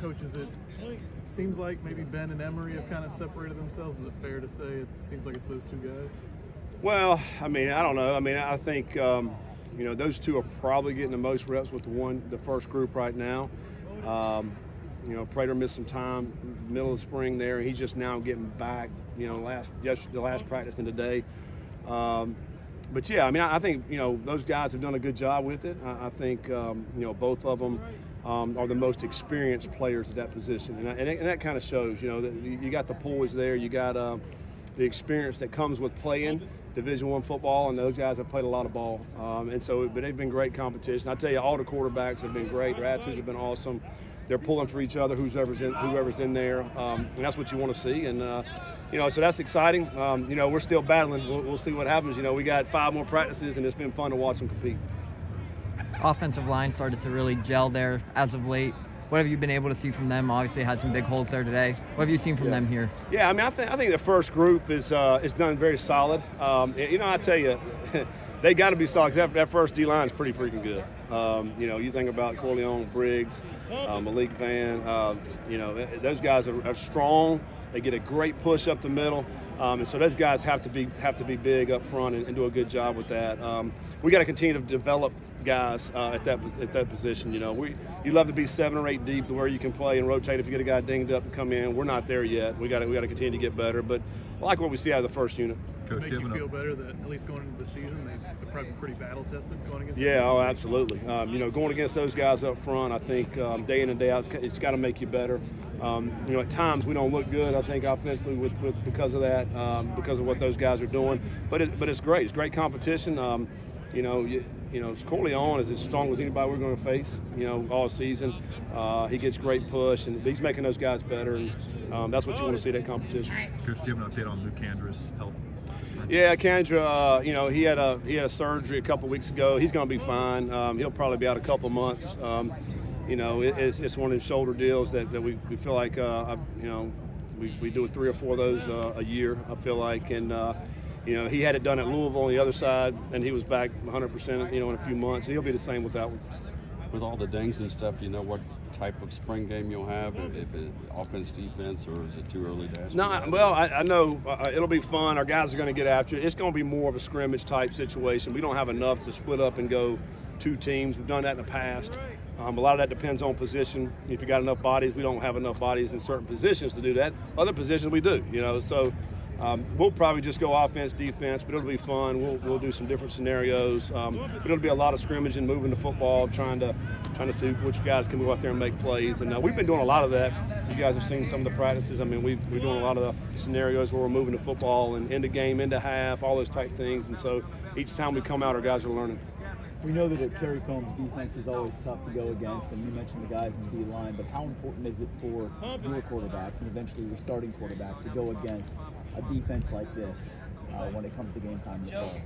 Coaches, it seems like maybe Ben and Emery have kind of separated themselves. Is it fair to say it seems like it's those two guys? Well, I mean, I don't know. I mean, I think you know, those two are probably getting the most reps with the first group right now. You know, Prater missed some time middle of spring there. He's just now getting back. You know, the last practice and today. But yeah, I mean, I think, you know, those guys have done a good job with it. I think you know, both of them are the most experienced players at that position, and that kind of shows. You know, that you got the poise there. You got the experience that comes with playing Division I football, and those guys have played a lot of ball. And so, but they've been great competition. I tell you, all the quarterbacks have been great. Their attitudes have been awesome. They're pulling for each other, whoever's in there, and that's what you want to see. And you know, so that's exciting. You know, we're still battling. We'll see what happens. You know, we got 5 more practices, and it's been fun to watch them compete. Offensive line started to really gel there as of late. What have you been able to see from them? Obviously, had some big holes there today. What have you seen from them here? Yeah, I mean, I think the first group is done very solid. You know, I tell you, they got to be solid because that first D line is pretty freaking good. You know, you think about Corleone, Briggs, Malik Van. You know, those guys are strong. They get a great push up the middle. And so those guys have to be big up front and do a good job with that. We got to continue to develop guys at that position. You know, you love to be 7 or 8 deep to where you can play and rotate if you get a guy dinged up and come in. We're not there yet. We got to continue to get better. But I like what we see out of the first unit. Does it make you feel better that at least going into the season they've probably been pretty battle tested going against? Yeah, oh, absolutely. You know, going against those guys up front, I think day in and day out, it's got to make you better. You know, at times we don't look good, I think, offensively because of that, because of what those guys are doing. But it's great. It's great competition. You know, Corleone is as strong as anybody we're going to face. You know, all season. He gets great push, and he's making those guys better, and that's what you want to see, that competition. Coach, do you have an update on Luke Candra's health? Yeah, Kendra, you know, he had a surgery a couple weeks ago. He's going to be fine. He'll probably be out a couple months. You know, it's one of those shoulder deals that we feel like, you know, we do 3 or 4 of those a year, I feel like. And, you know, he had it done at Louisville on the other side, and he was back 100%, you know, in a few months. He'll be the same with that one. With all the dings and stuff, do you know what type of spring game you'll have? If it offense, defense, or is it too early to ask? No, well, I know it'll be fun. Our guys are going to get after it. It's going to be more of a scrimmage type situation. We don't have enough to split up and go 2 teams. We've done that in the past. A lot of that depends on position. If you got enough bodies, we don't have enough bodies in certain positions to do that. Other positions we do, you know. So we'll probably just go offense, defense, but it'll be fun. We'll do some different scenarios. But it'll be a lot of scrimmage and moving the football, trying to see which guys can go out there and make plays. And we've been doing a lot of that. You guys have seen some of the practices. I mean, we're doing a lot of the scenarios where we're moving the football and into game, into half, all those type things. And so each time we come out, our guys are learning. We know that at Kerry Combs, defense is always tough to go against, and you mentioned the guys in the D-line, but how important is it for your quarterbacks and eventually your starting quarterback to go against a defense like this when it comes to game time in the fall?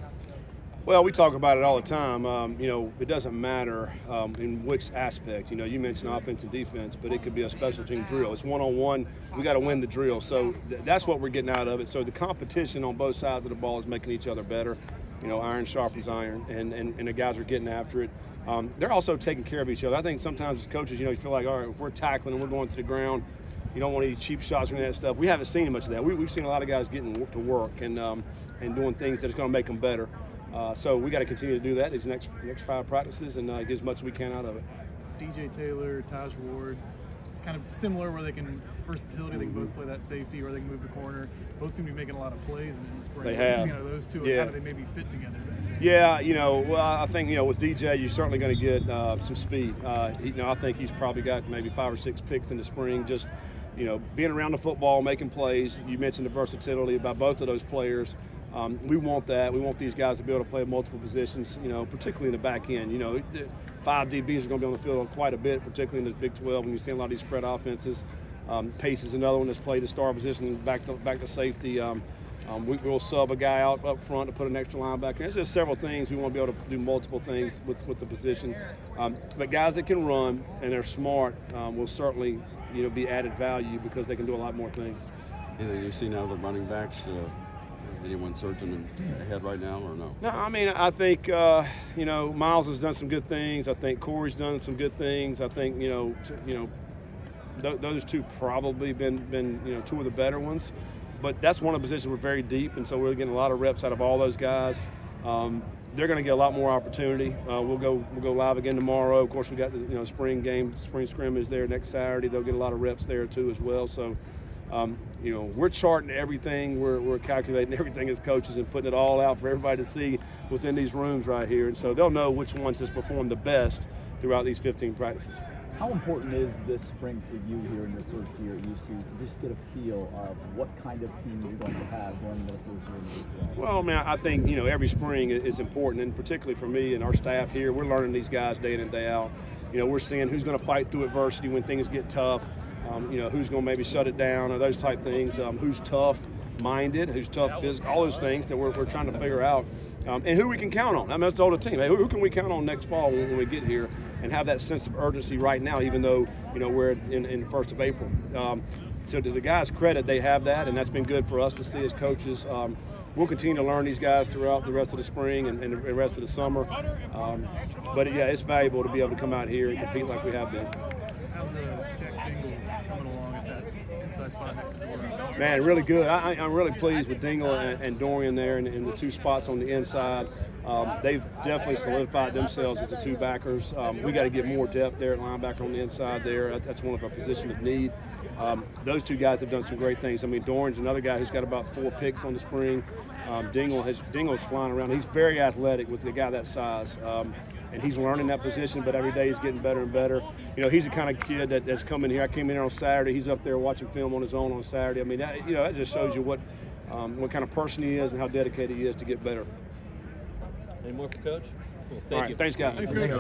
Well, we talk about it all the time. You know, it doesn't matter in which aspect. You know, you mentioned offense and defense, but it could be a special team drill. It's one-on-one. We got to win the drill. So that's what we're getting out of it. So the competition on both sides of the ball is making each other better. You know, iron sharpens iron, and the guys are getting after it. They're also taking care of each other. I think sometimes as coaches, you know, you feel like, all right, if we're tackling and we're going to the ground, you don't want any cheap shots or any of that stuff. We haven't seen much of that. We've seen a lot of guys getting to work and doing things that's going to make them better. So we got to continue to do that these next 5 practices and get as much as we can out of it. DJ Taylor, Taj Ward, kind of similar where they can versatility. They can both play that safety or they can move the corner. Both seem to be making a lot of plays in the spring. They have. You know, those two, yeah. How do they maybe fit together? Yeah, you know, well, I think, you know, with DJ, you're certainly going to get some speed. You know, I think he's probably got maybe 5 or 6 picks in the spring. Just, you know, being around the football, making plays. You mentioned the versatility about both of those players. We want that. We want these guys to be able to play multiple positions, you know, particularly in the back end. You know, 5 DBs are going to be on the field quite a bit, particularly in the Big 12 when you see a lot of these spread offenses. Pace is another one that's played the star position back to safety. We'll sub a guy out up front to put an extra linebacker. There's just several things. We want to be able to do multiple things with the position. But guys that can run and they're smart will certainly, you know, be added value because they can do a lot more things. Anything you see now the running backs? Anyone surging ahead right now or no? No, I mean, I think, you know, Miles has done some good things. I think Corey's done some good things. I think, you know, those two probably been you know, two of the better ones. But that's one of the positions we're very deep, and so we're getting a lot of reps out of all those guys. They're going to get a lot more opportunity. We'll go live again tomorrow. Of course, we got the spring game, spring scrimmage there next Saturday. They'll get a lot of reps there too as well. So, we're charting everything. We're calculating everything as coaches and putting it all out for everybody to see within these rooms right here. And so they'll know which ones has performed the best throughout these 15 practices. How important is this spring for you here in your first year at UC to just get a feel of what kind of team you're going to have going into the first year of the Well, I mean, I think, every spring is important, and particularly for me and our staff here, we're learning these guys day in and day out. We're seeing who's going to fight through adversity when things get tough, who's going to maybe shut it down or those type things, who's tough-minded, who's tough physical, all those things that we're trying to figure out, and who we can count on. I mean, that's all the team. Hey, who can we count on next fall when we get here and have that sense of urgency right now, even though, we're in the 1st of April. So to the guys' credit, they have that, and that's been good for us to see as coaches. We'll continue to learn these guys throughout the rest of the spring and the rest of the summer. But yeah, it's valuable to be able to come out here and compete like we have been. How's Jack Dingle coming along at that inside spot next to Dorian? Man, really good. I'm really pleased with Dingle and Dorian there in the two spots on the inside. They've definitely solidified themselves as the two backers. We got to get more depth there at linebacker on the inside there. That's one of our positions of need. Those two guys have done some great things. I mean, Dorian's another guy who's got about 4 picks on the spring. Dingle's flying around. He's very athletic with a guy that size, and he's learning that position. But every day he's getting better and better. He's the kind of kid that's coming here. I came in here on Saturday. He's up there watching film on his own on Saturday. I mean, that just shows you what kind of person he is and how dedicated he is to get better. Any more for Coach? Cool. All right, thanks, guys. Thanks, Greg.